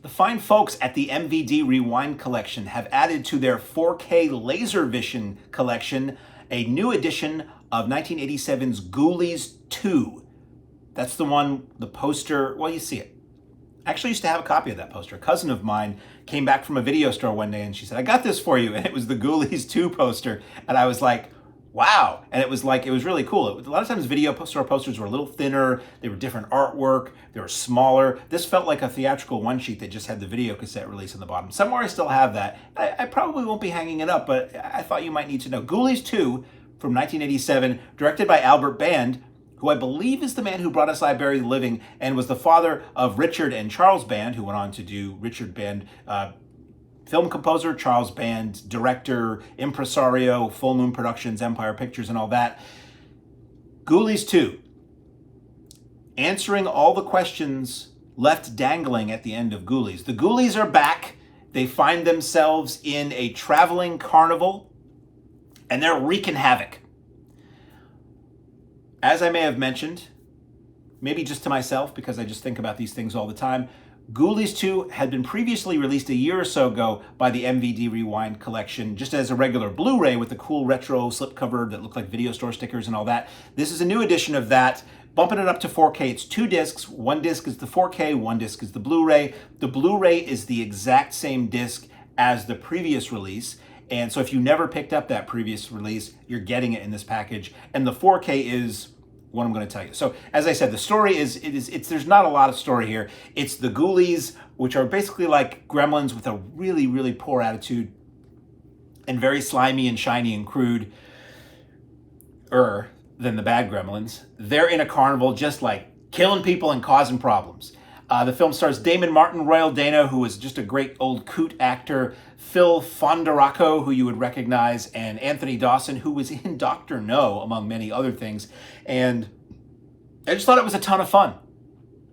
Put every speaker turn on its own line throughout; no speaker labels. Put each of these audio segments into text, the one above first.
The fine folks at the MVD Rewind collection have added to their 4K LaserVision collection a new edition of 1987's Ghoulies 2. That's the one, the poster, well, you see it. I actually used to have a copy of that poster. A cousin of mine came back from a video store one day and she said, "I got this for you." And it was the Ghoulies 2 poster. And I was like, wow. And it was really cool. A lot of times video store posters were a little thinner. They were different artwork. They were smaller. This felt like a theatrical one sheet that just had the video cassette release on the bottom. Somewhere I still have that. I probably won't be hanging it up, but I thought you might need to know. Ghoulies 2 from 1987, directed by Albert Band, who I believe is the man who brought us I Bury the Living and was the father of Richard and Charles Band, who went on to do Richard Band, film composer, Charles Band, director, impresario, Full Moon Productions, Empire Pictures, and all that. Ghoulies 2, answering all the questions left dangling at the end of Ghoulies. The Ghoulies are back. They find themselves in a traveling carnival, and they're wreaking havoc. As I may have mentioned, maybe just to myself, because I just think about these things all the time, Ghoulies 2 had been previously released a year or so ago by the MVD Rewind collection, just as a regular Blu-ray with the cool retro slipcover that looked like video store stickers and all that. This is a new edition of that, bumping it up to 4K. It's 2 discs. One disc is the 4K, one disc is the Blu-ray. The Blu-ray is the exact same disc as the previous release. And so if you never picked up that previous release, you're getting it in this package. And the 4K is what I'm going to tell you. So as I said, the story is there's not a lot of story here. It's the Ghoulies, which are basically like gremlins with a really, really poor attitude and very slimy and shiny and crude than the bad gremlins. They're in a carnival just like killing people and causing problems. The film stars Damon, Royal Dano, who is just a great old coot actor, Phil Fondacaro, who you would recognize, and Anthony Dawson, who was in Dr. No, among many other things. And I just thought it was a ton of fun.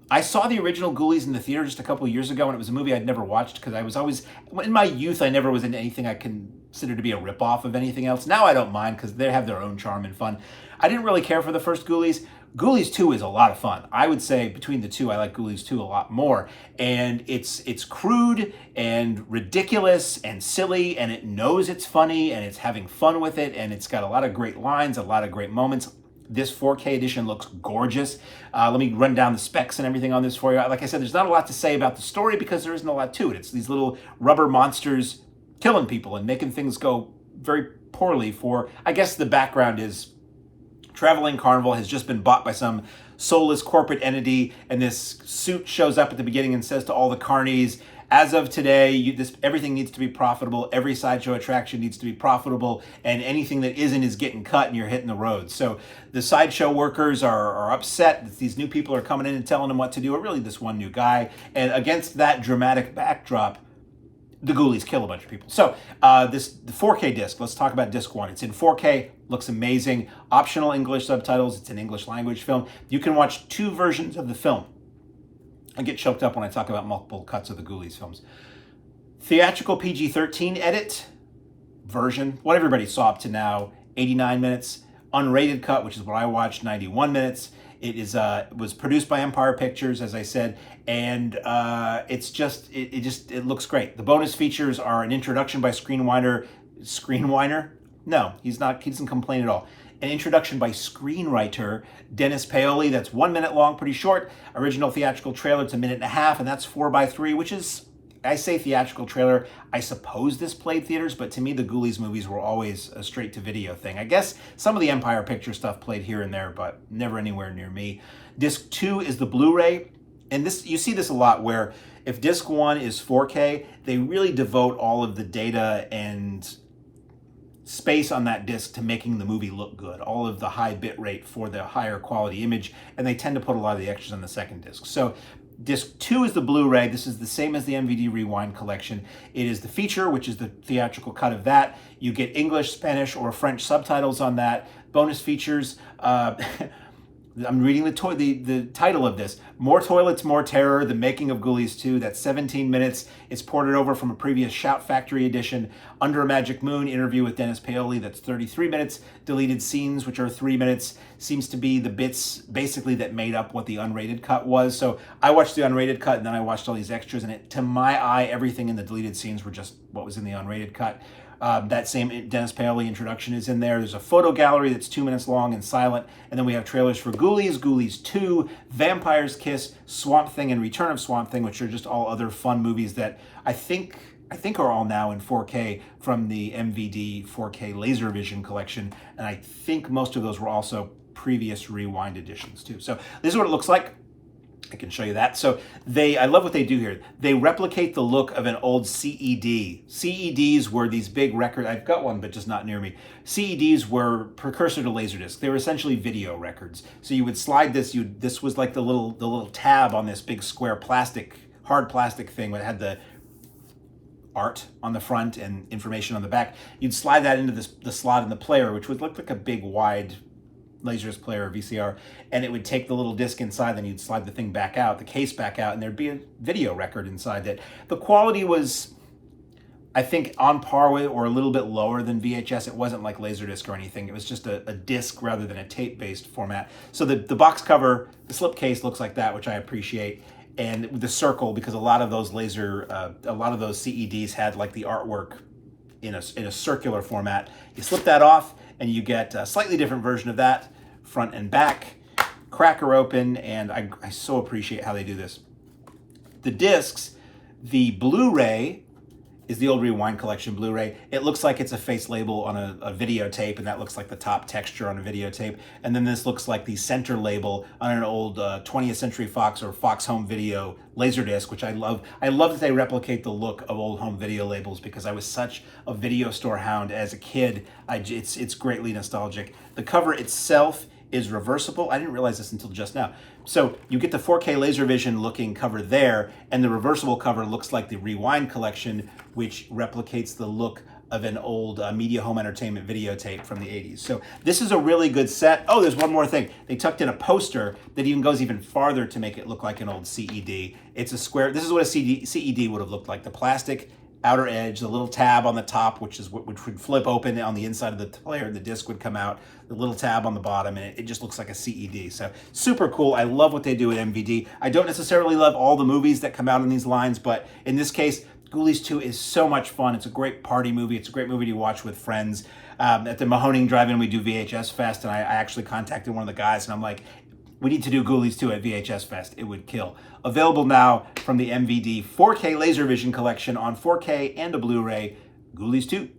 I saw the original Ghoulies in the theater just a couple of years ago, and it was a movie I'd never watched because I was always, in my youth, I never was into anything I considered to be a ripoff of anything else. Now I don't mind because they have their own charm and fun. I didn't really care for the first Ghoulies. Ghoulies 2 is a lot of fun. I would say between the two, I like Ghoulies 2 a lot more. And it's crude and ridiculous and silly, and it knows it's funny, and it's having fun with it, and it's got a lot of great lines, a lot of great moments. This 4K edition looks gorgeous. Let me run down the specs and everything on this for you. Like I said, there's not a lot to say about the story because there isn't a lot to it. It's these little rubber monsters killing people and making things go very poorly for, I guess the background is traveling carnival has just been bought by some soulless corporate entity, and this suit shows up at the beginning and says to all the carnies, as of today, everything needs to be profitable, every sideshow attraction needs to be profitable, and anything that isn't is getting cut and you're hitting the road. So the sideshow workers are upset that these new people are coming in and telling them what to do, or really this one new guy. And against that dramatic backdrop, the Ghoulies kill a bunch of people. So the 4K disc, let's talk about disc 1. It's in 4K, looks amazing. Optional English subtitles, it's an English language film. You can watch 2 versions of the film. I get choked up when I talk about multiple cuts of the Ghoulies films. Theatrical PG-13 edit version, what everybody saw up to now, 89 minutes. Unrated cut, which is what I watched, 91 minutes. It was produced by Empire Pictures, as I said, and it looks great. The bonus features are an introduction by screenwriter. No, he doesn't complain at all. An introduction by screenwriter Dennis Paoli, that's 1 minute long, pretty short. Original theatrical trailer, it's a minute and a half, and that's 4:3, which is, I say theatrical trailer, I suppose this played theaters, but to me the Ghoulies movies were always a straight-to-video thing. I guess some of the Empire Picture stuff played here and there, but never anywhere near me. Disc 2 is the Blu-ray, and this you see this a lot where if disc 1 is 4K, they really devote all of the data and space on that disc to making the movie look good, all of the high bit rate for the higher quality image, and they tend to put a lot of the extras on the second disc. So disc 2 is the Blu-ray. This is the same as the MVD Rewind collection. It is the feature, which is the theatrical cut of that. You get English, Spanish, or French subtitles on that. Bonus features, I'm reading the title of this. More Toilets, More Terror, The Making of Ghoulies 2. That's 17 minutes. It's ported over from a previous Shout Factory edition. Under a Magic Moon, interview with Dennis Paoli. That's 33 minutes. Deleted scenes, which are 3 minutes. Seems to be the bits, basically, that made up what the unrated cut was. So I watched the unrated cut, and then I watched all these extras, and to my eye, everything in the deleted scenes were just what was in the unrated cut. That same Dennis Paoli introduction is in there. There's a photo gallery that's 2 minutes long and silent. And then we have trailers for Ghoulies, Ghoulies 2, Vampire's Kiss, Swamp Thing, and Return of Swamp Thing, which are just all other fun movies that I think are all now in 4K from the MVD 4K LaserVision collection. And I think most of those were also previous rewind editions too. So this is what it looks like. I can show you that. So I love what they do here. They replicate the look of an old CED. CEDs were these big record. I've got one, but just not near me. CEDs were precursor to Laserdisc. They were essentially video records. So you would slide this. This was like the little tab on this big square hard plastic thing that had the art on the front and information on the back. You'd slide that into the slot in the player, which would look like a big wide Laserdisc player or VCR, and it would take the little disc inside, then you'd slide the thing back out, the case back out, and there'd be a video record inside that. The quality was, I think, on par with or a little bit lower than VHS. It wasn't like Laserdisc or anything. It was just a disc rather than a tape-based format. So the box cover, the slipcase looks like that, which I appreciate, and the circle, because a lot of those CEDs had like the artwork in a circular format. You slip that off, and you get a slightly different version of that, front and back. Cracker open, and I so appreciate how they do this. The discs, the Blu-ray is the old Rewind Collection Blu-ray. It looks like it's a face label on a videotape, and that looks like the top texture on a videotape. And then this looks like the center label on an old 20th Century Fox or Fox Home Video Laserdisc, which I love. I love that they replicate the look of old home video labels because I was such a video store hound as a kid. It's greatly nostalgic. The cover itself is reversible. I didn't realize this until just now. So you get the 4K LaserVision looking cover there, and the reversible cover looks like the Rewind Collection, which replicates the look of an old Media Home Entertainment videotape from the 80s. So this is a really good set. Oh, there's one more thing. They tucked in a poster that even goes even farther to make it look like an old CED. It's a square. This is what a CED would have looked like. The plastic outer edge, the little tab on the top, which would flip open on the inside of the player, the disc would come out, the little tab on the bottom, and it just looks like a CED. So super cool. I love what they do at MVD. I don't necessarily love all the movies that come out in these lines, but in this case, Ghoulies 2 is so much fun. It's a great party movie. It's a great movie to watch with friends. At the Mahoning Drive-In, we do VHS Fest, and I actually contacted one of the guys, and I'm like, we need to do Ghoulies 2 at VHS Fest. It would kill. Available now from the MVD 4K LaserVision collection on 4K and a Blu-ray, Ghoulies 2.